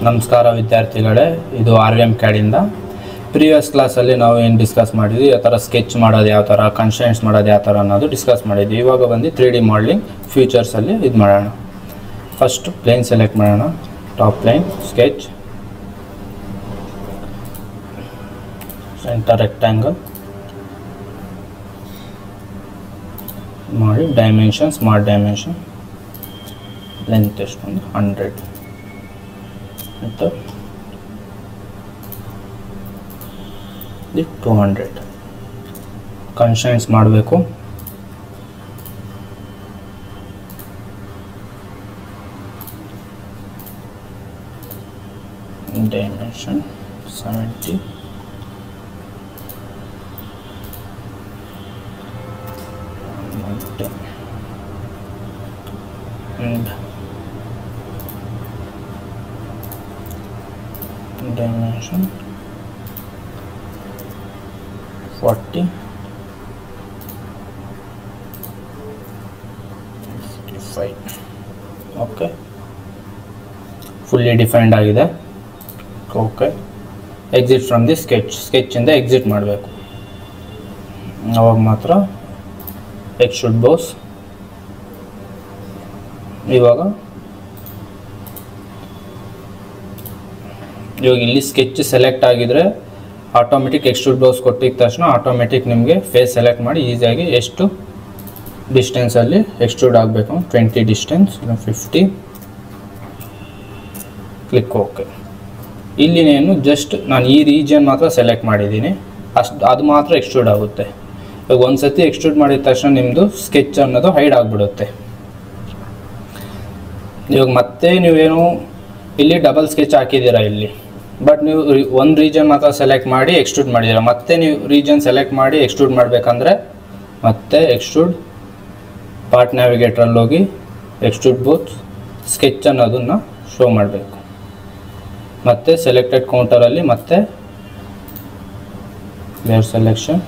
ನಮಸ್ಕಾರ ವಿದ್ಯಾರ್ಥಿಗಳೇ, ಇದು RVM CAD ಇಂದ ಪ್ರೀವಿಯಸ್ ಕ್ಲಾಸಲ್ಲಿ ನಾವು ಏನು ಡಿಸ್ಕಸ್ ಮಾಡಿದ್ವಿ, ಯಾವ ಥರ ಸ್ಕೆಚ್ ಮಾಡೋದು, ಯಾವ ಥರ ಕನ್ಸ್ಟ್ರೈನ್ಸ್ ಮಾಡೋದು, ಯಾವ ಥರ ಅನ್ನೋದು ಡಿಸ್ಕಸ್ ಮಾಡಿದ್ವಿ. ಇವಾಗ ಬಂದು 3D ಮಾಡಲಿಂಗ್ ಫ್ಯೂಚರ್ಸಲ್ಲಿ ಇದು ಮಾಡೋಣ. ಫಸ್ಟ್ ಪ್ಲೇನ್ ಸೆಲೆಕ್ಟ್ ಮಾಡೋಣ. Top plane, sketch, centre rectangle ಮಾಡಿ, ಡೈಮೆನ್ಷನ್ ಸ್ಮಾರ್ಟ್ ಡೈಮೆನ್ಷನ್, ಲೆಂತ್ ಎಷ್ಟೊಂದು 100 ಮತ್ತು 200 ಕನ್ಸ್ಟ್ರೈನ್ಸ್ ಮಾಡಬೇಕು. Dimension 70 and dimension 40 55. Okay, fully defined ಆಗಿದೆ. ಓಕೆ, ಎಕ್ಸಿಟ್ ಫ್ರಮ್ ದಿ ಸ್ಕೆಚಿಂದ ಎಕ್ಸಿಟ್ ಮಾಡಬೇಕು. ಅವಾಗ ಮಾತ್ರ ಎಕ್ಸ್ಟ್ರೂಡ್ ಬಾಸ್. ಇವಾಗ ಇಲ್ಲಿ ಸ್ಕೆಚ್ ಸೆಲೆಕ್ಟ್ ಆಗಿದ್ರೆ ಆಟೋಮೆಟಿಕ್ ಎಕ್ಸ್ಟ್ರೂಡ್ ಬಾಸ್ ಕೊಟ್ಟಿದ ತಕ್ಷಣ ಆಟೋಮೆಟಿಕ್ ನಿಮಗೆ ಫೇಸ್ ಸೆಲೆಕ್ಟ್ ಮಾಡಿ ಈಸಿಯಾಗಿ ಎಷ್ಟು ಡಿಸ್ಟೆನ್ಸಲ್ಲಿ ಎಕ್ಸ್ಟ್ರೂಡ್ ಆಗಬೇಕು, 20 ಡಿಸ್ಟೆನ್ಸ್, 50, ಕ್ಲಿಕ್ ಓಕೆ. ಇಲ್ಲಿ ನಾನು ಜಸ್ಟ್ ಈ ರೀಜನ್ ಮಾತ್ರ ಸೆಲೆಕ್ಟ್ ಮಾಡಿದ್ದೀನಿ, ಅದು ಮಾತ್ರ ಎಕ್ಸ್ಟ್ರೂಡ್ ಆಗುತ್ತೆ. ಇವಾಗ ಒಂದ್ಸತಿ ಎಕ್ಸ್ಟ್ರೂಡ್ ಮಾಡಿದ ತಕ್ಷಣ ನಿಮ್ಮದು ಸ್ಕೆಚ್ ಅನ್ನೋದು ಹೈಡ್ ಆಗಿಬಿಡುತ್ತೆ. ಇವಾಗ ಮತ್ತೆ ನೀವೇನು ಇಲ್ಲಿ ಡಬಲ್ ಸ್ಕೆಚ್ ಹಾಕಿದ್ದೀರಾ ಇಲ್ಲಿ, ಬಟ್ ನೀವು ಒಂದು ರೀಜನ್ ಮಾತ್ರ ಸೆಲೆಕ್ಟ್ ಮಾಡಿ ಎಕ್ಸ್ಟ್ರೂಡ್ ಮಾಡಿದ್ದೀರಾ. ಮತ್ತೆ ನೀವು ರೀಜನ್ ಸೆಲೆಕ್ಟ್ ಮಾಡಿ ಎಕ್ಸ್ಟ್ರೂಡ್ ಮಾಡಬೇಕಂದ್ರೆ ಮತ್ತೆ ಎಕ್ಸ್ಟ್ರೂಡ್ ಪಾರ್ಟ್ ನ್ಯಾವಿಗೇಟ್ರಲ್ಲಿ ಹೋಗಿ ಎಕ್ಸ್ಟ್ರೂಡ್ ಬೋತ್ ಸ್ಕೆಚ್ ಅನ್ನೋದನ್ನು ಶೋ ಮಾಡಬೇಕು. ಮತ್ತು ಸೆಲೆಕ್ಟೆಡ್ ಕೌಂಟರಲ್ಲಿ ಮತ್ತೆ ಲೇಯರ್ ಸೆಲೆಕ್ಷನ್,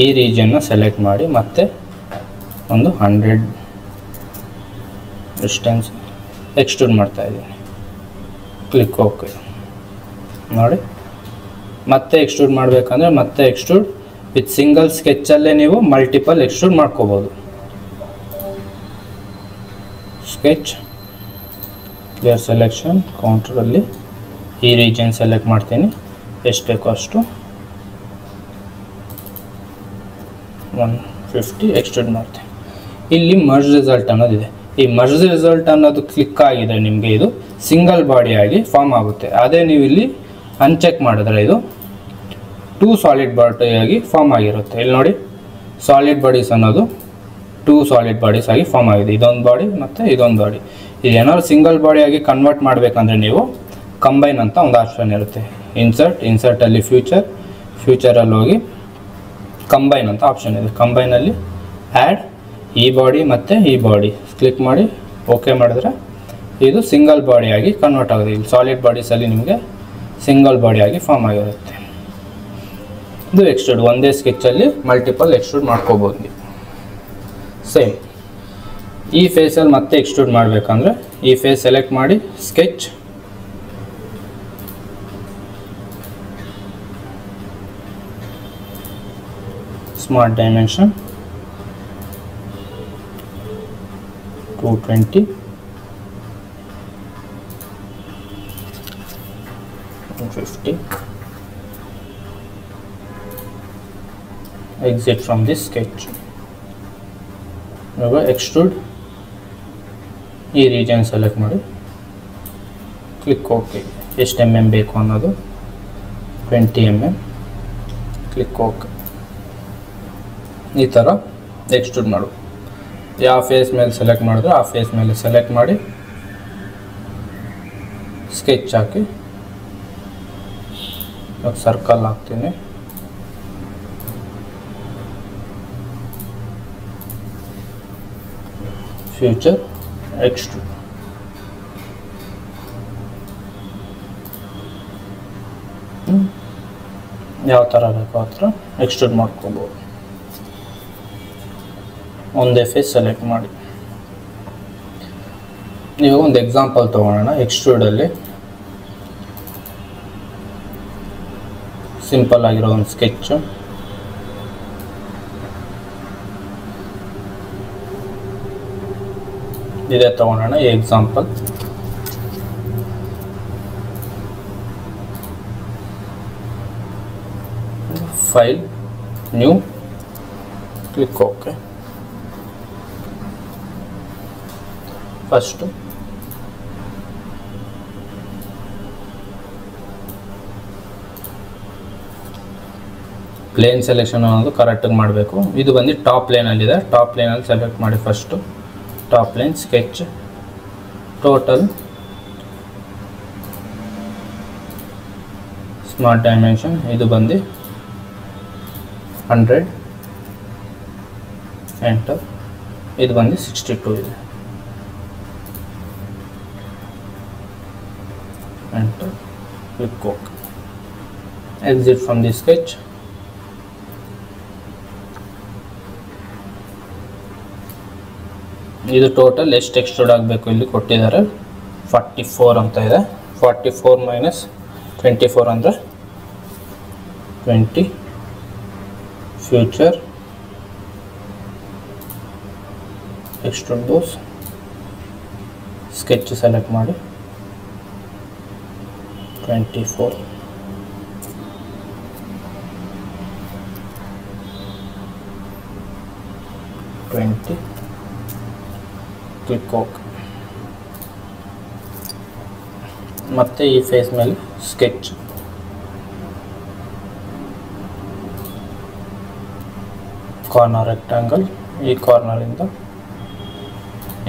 ಈ ರೀಜನ್ನ ಸೆಲೆಕ್ಟ್ ಮಾಡಿ ಮತ್ತೆ ಒಂದು 100 ಡಿಸ್ಟೆನ್ಸ್ ಎಕ್ಸ್ಟ್ರೂಡ್ ಮಾಡ್ತಾ ಇದ್ದೀನಿ. ಕ್ಲಿಕ್ ಓಕೆ ನೋಡಿ. ಮತ್ತೆ ಎಕ್ಸ್ಟ್ರೂಡ್ ಮಾಡಬೇಕಂದ್ರೆ ಮತ್ತೆ ಎಕ್ಸ್ಟ್ರೂಡ್ ವಿತ್ ಸಿಂಗಲ್ ಸ್ಕೆಚ್ಚಲ್ಲೇ ನೀವು ಮಲ್ಟಿಪಲ್ ಎಕ್ಸ್ಟ್ರೂಡ್ ಮಾಡ್ಕೋಬೋದು. ಸ್ಕೆಚ್, ಲೇಯರ್ ಸೆಲೆಕ್ಷನ್, ಕೌಂಟರಲ್ಲಿ ಈ ರೀಜನ್ ಸೆಲೆಕ್ಟ್ ಮಾಡ್ತೀನಿ, ಎಷ್ಟು ಬೇಕೋ ಅಷ್ಟು 150 ಎಕ್ಸ್ಟ್ರೂಡ್ ಮಾಡ್ತೀನಿ. ಇಲ್ಲಿ ಮರ್ಜ್ ರಿಸಲ್ಟ್ ಅನ್ನೋದಿದೆ. ಈ ಮರ್ಜ್ ರಿಸಲ್ಟ್ ಅನ್ನೋದು ಕ್ಲಿಕ್ ಆಗಿದೆ ನಿಮಗೆ, ಇದು ಸಿಂಗಲ್ ಬಾಡಿಯಾಗಿ ಫಾರ್ಮ್ ಆಗುತ್ತೆ. ಅದೇ ನೀವು ಇಲ್ಲಿ ಅನ್ಚೆಕ್ ಮಾಡಿದ್ರೆ ಇದು 2 ಸಾಲಿಡ್ ಬಾಡಿಯಾಗಿ ಫಾರ್ಮ್ ಆಗಿರುತ್ತೆ. ಇಲ್ಲಿ ನೋಡಿ, ಸಾಲಿಡ್ ಬಾಡೀಸ್ ಅನ್ನೋದು 2 ಸಾಲಿಡ್ ಬಾಡೀಸ್ ಆಗಿ ಫಾರ್ಮ್ ಆಗಿದೆ. ಇದೊಂದು ಬಾಡಿ ಮತ್ತು ಇದೊಂದು ಬಾಡಿ. ಇದು ಏನಾದ್ರು ಸಿಂಗಲ್ ಬಾಡಿಯಾಗಿ ಕನ್ವರ್ಟ್ ಮಾಡಬೇಕಂದ್ರೆ ನೀವು ಕಂಬೈನ್ ಅಂತ ಒಂದು ಆಪ್ಷನ್ ಇರುತ್ತೆ. ಇನ್ಸರ್ಟಲ್ಲಿ ಫ್ಯೂಚರಲ್ಲಿ ಹೋಗಿ ಕಂಬೈನ್ ಅಂತ ಆಪ್ಷನ್ ಇದೆ. ಕಂಬೈನಲ್ಲಿ ಆ್ಯಡ್ ಈ ಬಾಡಿ ಮತ್ತು ಈ ಬಾಡಿ ಕ್ಲಿಕ್ ಮಾಡಿ ಓಕೆ ಮಾಡಿದ್ರೆ ಇದು ಸಿಂಗಲ್ ಬಾಡಿಯಾಗಿ ಕನ್ವರ್ಟ್ ಆಗುತ್ತೆ. ಇಲ್ಲಿ ಸಾಲಿಡ್ ಬಾಡೀಸಲ್ಲಿ ನಿಮಗೆ ಸಿಂಗಲ್ ಬಾಡಿಯಾಗಿ ಫಾರ್ಮ್ ಆಗಿರುತ್ತೆ. ಇದು ಎಕ್ಸ್ಟ್ರೂಡ್, ಒಂದೇ ಸ್ಕೆಚ್ಚಲ್ಲಿ ಮಲ್ಟಿಪಲ್ ಎಕ್ಸ್ಟ್ರೂಡ್ ಮಾಡ್ಕೋಬೋದು ನೀವು. ಸೇಮ್ ಈ ಫೇಸಲ್ಲಿ ಮತ್ತೆ ಎಕ್ಸ್ಟ್ರೂಡ್ ಮಾಡಬೇಕಂದ್ರೆ ಈ ಫೇಸ್ ಸೆಲೆಕ್ಟ್ ಮಾಡಿ sketch, smart dimension 220, 150, exit from this sketch. ಇವಾಗ ಎಕ್ಸ್ಟ್ರೂಡ್ ಈ ರೀಜನ್ ಸೆಲೆಕ್ಟ್ ಮಾಡಿ ಕ್ಲಿಕ್ ಓಕೆ. ಎಷ್ಟು mm ಬೇಕು ಅನ್ನೋದು 20 mm, ಕ್ಲಿಕ್ ಓಕೆ. ಈ ಥರ ಎಕ್ಸ್ಟ್ರೂಡ್ ಮಾಡು. ಯಾವ ಫೇಸ್ ಮೇಲೆ ಸೆಲೆಕ್ಟ್ ಮಾಡಿದ್ರೆ ಆ ಫೇಸ್ ಮೇಲೆ ಸೆಲೆಕ್ಟ್ ಮಾಡಿ ಸ್ಕೆಚ್ ಹಾಕಿ ಸರ್ಕಲ್ ಹಾಕ್ತೀನಿ. ಫ್ಯೂಚರ್ ಎಕ್ಸ್ಟ್ರೂಡ್, ಯಾವ ಥರ ಬೇಕೋ ಆ ಥರ ಎಕ್ಸ್ಟ್ರೂಡ್ ಮಾಡ್ಕೋಬೋದು. ಒಂದೇ ಫೇಸ್ ಸೆಲೆಕ್ಟ್ ಮಾಡಿ. ನೀವು ಒಂದು ಎಕ್ಸಾಂಪಲ್ ತೊಗೊಳ್ಳೋಣ. ಎಕ್ಸ್ಟ್ರೂಡಲ್ಲಿ ಸಿಂಪಲ್ ಆಗಿರೋ ಒಂದು ಸ್ಕೆಚ್. ಇದೇ ತಗೊಳ್ಳೋಣ example. File, new, click okay. First plane selection ಅನ್ನೋದು ಕರೆಕ್ಟಾಗಿ ಮಾಡಬೇಕು. ಇದು ಬಂದು ಟಾಪ್ ಲೈನಲ್ಲಿದೆ, ಟಾಪ್ ಲೈನಲ್ಲಿ ಸೆಲೆಕ್ಟ್ ಮಾಡಿ. First top line sketch, total, smart dimension ಇದು ಬಂದು 100, ಎಂಟರ್. ಇದು ಬಂದು 62 ಇದೆ, enter, click okay. Exit from the sketch. ಇದು ಟೋಟಲ್ ಎಷ್ಟು ಎಕ್ಸ್ಟ್ರೂಡ್ ಆಗಬೇಕು ಇಲ್ಲಿ ಕೊಟ್ಟಿದ್ದಾರೆ, 44 ಅಂತ ಇದೆ. 44 ಮೈನಸ್ 24 ಅಂದರೆ 20. Future, extrude Bose, sketch select ಮಾಡಿ 24, ಕ್ಲಿಕ್ ಓಕೆ. ಮತ್ತೆ ಈ ಫೇಸ್ ಮೇಲೆ ಸ್ಕೆಚ್, ಕಾರ್ನರ್ ರೆಕ್ಟ್ಯಾಂಗಲ್, ಈ ಕಾರ್ನರಿಂದ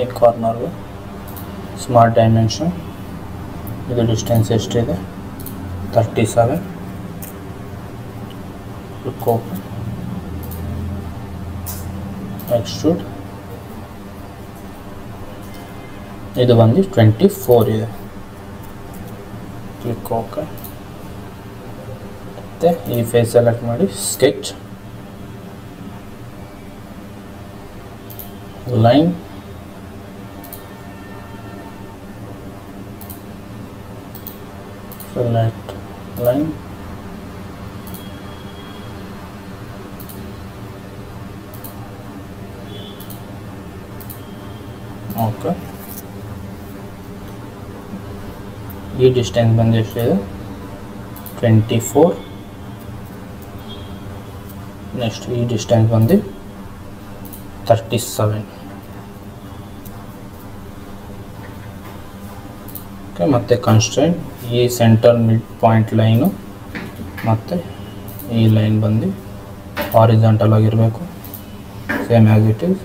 ಈ ಕಾರ್ನರ್ಗೆ ಸ್ಮಾರ್ಟ್ ಡೈಮೆನ್ಷನ್, ಇದು ಡಿಸ್ಟೆನ್ಸ್ ಎಷ್ಟಿದೆ 37, ಕ್ಲಿಕ್ ಓಕೆ. ಎಕ್ಸ್ಟ್ರೂಡ್, ಇದು ಬಂದು 24 ಇದೆ, ಕ್ಲಿಕ್ ಓಕೆ. ಮತ್ತು ಈ ಫೇಸ್ ಸೆಲೆಕ್ಟ್ ಮಾಡಿ sketch, line, select line, okay. ಈ ಡಿಸ್ಟೆನ್ಸ್ ಬಂದು ಎಷ್ಟಿದೆ 24. ನೆಕ್ಸ್ಟ್ ಈ ಡಿಸ್ಟೆನ್ಸ್ ಬಂದು 37. ಓಕೆ. ಮತ್ತು ಕನ್ಸ್ಟ್ರೈನ್, ಈ ಸೆಂಟರ್ ಮಿಡ್ ಪಾಯಿಂಟ್ ಲೈನು ಮತ್ತು ಈ ಲೈನ್ ಬಂದು ಹಾರಿಜಾಂಟಲ್ ಆಗಿರಬೇಕು, ಸೇಮ್ ಆ್ಯಸ್ ಇಟ್ ಈಸ್.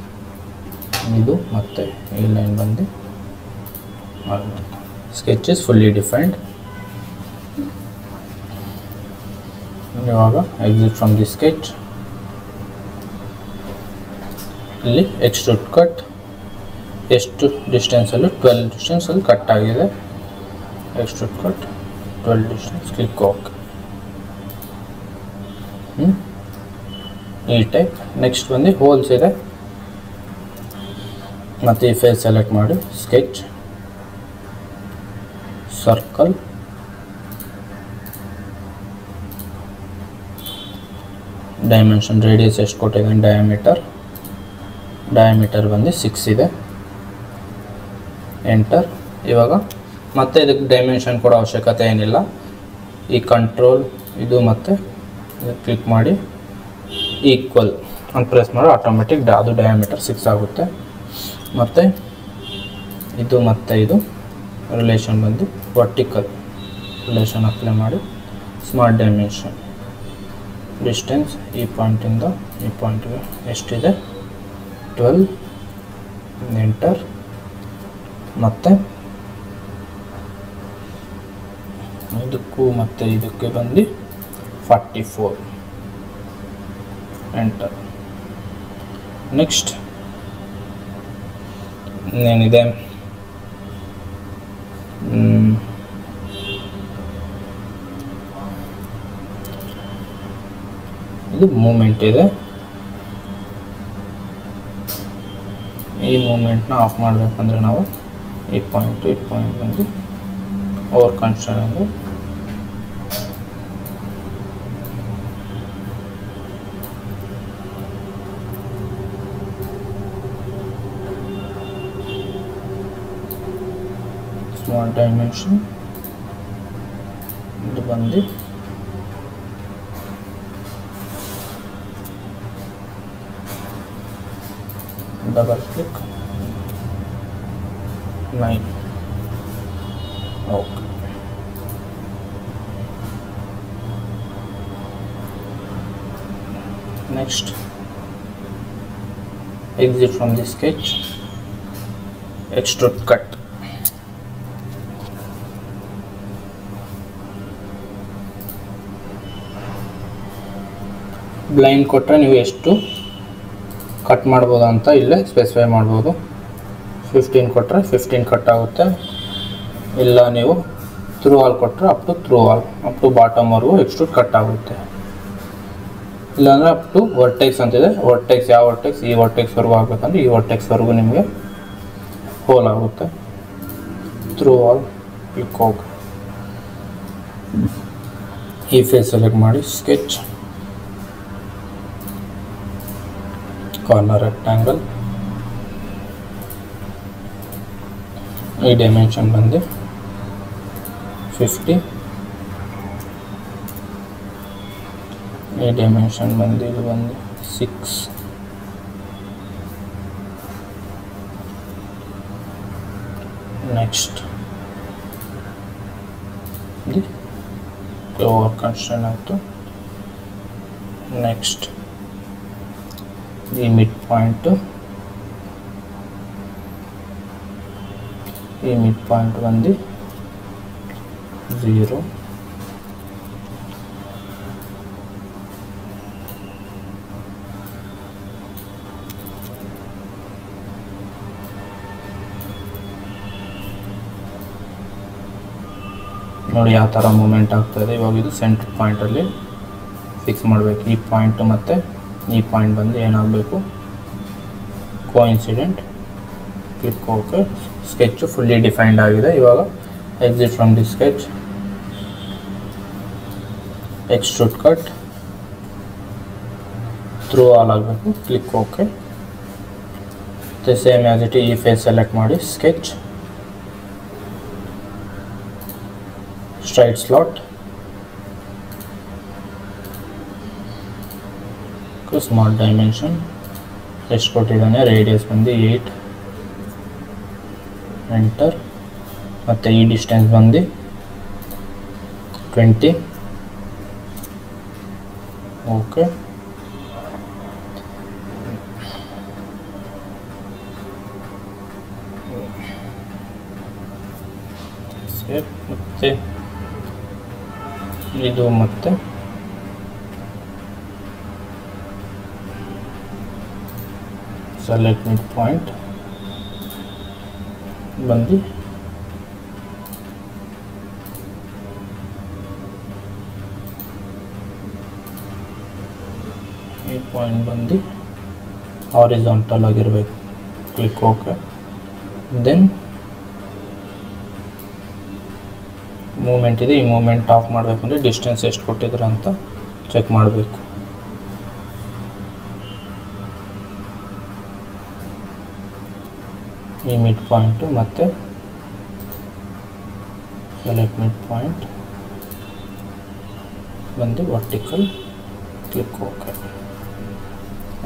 ಇದು ಮತ್ತು ಈ ಲೈನ್ ಬಂದು ಸ್ಕೆಚ್ ಇಸ್ ಫುಲ್ಲಿ ಡಿಫೈನ್ಡ್. ಇವಾಗ ಎಕ್ಸಿಟ್ ಫ್ರಮ್ ದಿ ಸ್ಕೆಚ್. ಇಲ್ಲಿ ಎಕ್ಸ್ಟ್ರೂಡ್ ಕಟ್ ಎಷ್ಟು ಡಿಸ್ಟೆನ್ಸಲ್ಲಿ 12 ಡಿಸ್ಟೆನ್ಸಲ್ಲಿ ಕಟ್ ಆಗಿದೆ. Extrude cut 12 distance, click okay. ಈ ಟೈಪ್. ನೆಕ್ಸ್ಟ್ ಬಂದು ಹೋಲ್ಸ್ ಇದೆ, ಮತ್ತು ಈ ಫೇಸ್ ಸೆಲೆಕ್ಟ್ ಮಾಡಿ ಸ್ಕೆಚ್, ಸರ್ಕಲ್, ಡೈಮೆನ್ಷನ್ ರೇಡಿಯಸ್ ಎಷ್ಟು ಕೊಟ್ಟಿದ್ದಾನೆ, ಡಯಾಮೀಟರ್ ಬಂದು 6 ಇದೆ, ಎಂಟರ್. ಇವಾಗ ಮತ್ತೆ ಇದಕ್ಕೆ ಡೈಮೆನ್ಷನ್ ಕೊಡೋ ಅವಶ್ಯಕತೆ ಏನಿಲ್ಲ. ಈ ಕಂಟ್ರೋಲ್ ಇದು ಮತ್ತು ಕ್ಲಿಕ್ ಮಾಡಿ ಈಕ್ವಲ್ ಅಂತ ಪ್ರೆಸ್ ಮಾಡಿ ಆಟೋಮೆಟಿಕ್ ಅದು ಡಯಾಮೀಟರ್ 6 ಆಗುತ್ತೆ. ಮತ್ತು ಇದು ಮತ್ತು ಇದು ರಿಲೇಷನ್ ಬಂದು ವರ್ಟಿಕಲ್ ರಿಲೇಷನ್ ಅಪ್ಲೈ ಮಾಡಿ ಸ್ಮಾರ್ಟ್ ಡೈಮೆನ್ಷನ್, ಡಿಸ್ಟೆನ್ಸ್ ಈ ಪಾಯಿಂಟಿಂದ ಈ ಪಾಯಿಂಟ್ಗೆ ಎಷ್ಟಿದೆ 12, ಎಂಟರ್. ಮತ್ತು ಇದಕ್ಕೂ ಮತ್ತು ಇದಕ್ಕೆ ಬಂದು 44, ಎಂಟರ್. ನೆಕ್ಸ್ಟ್ ಏನಿದೆ, ಇದು ಮೂಮೆಂಟ್ ಇದೆ. ಈ ಮೂಮೆಂಟ್ನ ಆಫ್ ಮಾಡಬೇಕಂದ್ರೆ ನಾವು ಈ ಪಾಯಿಂಟ್ ಬಂದು ಓವರ್ ಕನ್ಸ್ಟ್ರೈನ್ ಅಂದರೆ ಸ್ಮಾಲ್ ಡೈಮೆನ್ಷನ್ ಇದು ಬಂದು double click 9. Okay, next exit from the sketch, extrude cut. Blind ಕೊಟ್ಟರೆ ನೀವು ಎಷ್ಟು ಕಟ್ ಮಾಡ್ಬೋದು ಅಂತ ಇಲ್ಲೇ ಸ್ಪೆಸಿಫೈ ಮಾಡ್ಬೋದು. 15 ಕೊಟ್ಟರೆ 15 ಕಟ್ ಆಗುತ್ತೆ, ಇಲ್ಲ ನೀವು ಥ್ರೂ ಆಲ್ ಕೊಟ್ಟರೆ ಅಪ್ ಟು ಬಾಟಮ್ವರೆಗೂ ಎಕ್ಸ್ಟ್ರೂಡ್ ಕಟ್ ಆಗುತ್ತೆ. ಇಲ್ಲಾಂದರೆ ಅಪ್ ಟು ವರ್ಟೆಕ್ಸ್ ಅಂತಿದೆ. ವರ್ಟೆಕ್ಸ್ ಯಾವ ವರ್ಟೆಕ್ಸ್, ಈ ವರ್ಟೆಕ್ಸ್ವರೆಗೂ ಆಗಬೇಕಂದ್ರೆ ಈ ವರ್ಟೆಕ್ಸ್ವರೆಗೂ ನಿಮಗೆ ಹೋಲ್ ಆಗುತ್ತೆ. ಥ್ರೂ ಆಲ್ ಕ್ಲಿಕ್ ಹೋಗಿ ಈ ಫೇಸ್ ಸೆಲೆಕ್ಟ್ ಮಾಡಿ, ಸ್ಕೆಚ್, ಕಾರ್ನರ್ ರೆಕ್ಟ್ಯಾಂಗಲ್, ಈ ಡೈಮೆನ್ಷನ್ ಬಂದು 50, ಈ ಡೈಮೆನ್ಷನ್ ಬಂದು ಇದು ಬಂದು 6, ನೆಕ್ಸ್ಟ್ ಇದು ಓವರ್ ಕನ್ಸ್ಟ್ರೈನ್ ಆಯಿತು. ನೆಕ್ಸ್ಟ್ ಈ ಮಿಡ್ ಪಾಯಿಂಟ್ ಬಂದು 0, ನೋಡಿ ಯಾವ ಥರ ಮೂಮೆಂಟ್ ಆಗ್ತಾಯಿದೆ. ಇವಾಗ ಇದು ಸೆಂಟ್ರ್ ಪಾಯಿಂಟಲ್ಲಿ ಫಿಕ್ಸ್ ಮಾಡಬೇಕು. ಈ ಪಾಯಿಂಟ್ ಮತ್ತು ಈ ಪಾಯಿಂಟ್ ಬಂದು ಏನಾಗಬೇಕು, coincident. Click okay, sketch fully defined ಆಗಿದೆ. ಇವಾಗ exit from the sketch, extrude cut, through all ಆಗಬೇಕು. ಕ್ಲಿಕ್ ಓಕೆ, ಮತ್ತು ಸೇಮ್ ಆ್ಯಸ್ ಇಟ್ ಈ ಫೇಸ್ ಸೆಲೆಕ್ಟ್ ಮಾಡಿ, sketch, straight slot, small dimension ಎಷ್ಟು ಕೊಟ್ಟಿದ್ದಾನೆ, ರೇಡಿಯಸ್ ಬಂದು 8, ಎಂಟರ್, ಮತ್ತು ಈ ಡಿಸ್ಟೆನ್ಸ್ ಬಂದು 20. ಓಕೆ, ಮತ್ತು ಇದು ಮತ್ತೆ ಸೆಲೆಕ್ಟ್ ಮಿಡ್ ಪಾಯಿಂಟ್ ಬಂದು ಈ ಪಾಯಿಂಟ್ ಬಂದು ಹಾರಿಜಾಂಟಲ್ ಆಗಿರಬೇಕು. Click okay. ದೆನ್ ಮೂಮೆಂಟ್ ಇದೆ, ಈ ಮೂಮೆಂಟ್ ಆಫ್ ಮಾಡಬೇಕಂದ್ರೆ ಡಿಸ್ಟೆನ್ಸ್ ಎಷ್ಟು ಕೊಟ್ಟಿದ್ರೆ ಅಂತ ಚೆಕ್ ಮಾಡಬೇಕು. ಈ ಮಿಡ್ ಪಾಯಿಂಟು ಮತ್ತು ಸೆಲೆಕ್ಟ್ ಮಿಡ್ ಪಾಯಿಂಟ್ ಬಂದು vertical. Click okay,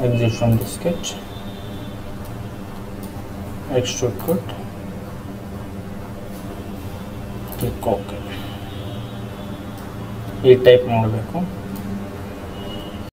exit from the sketch, extrude cut, click okay. ಈ ಟೈಪ್ ಮಾಡಬೇಕು.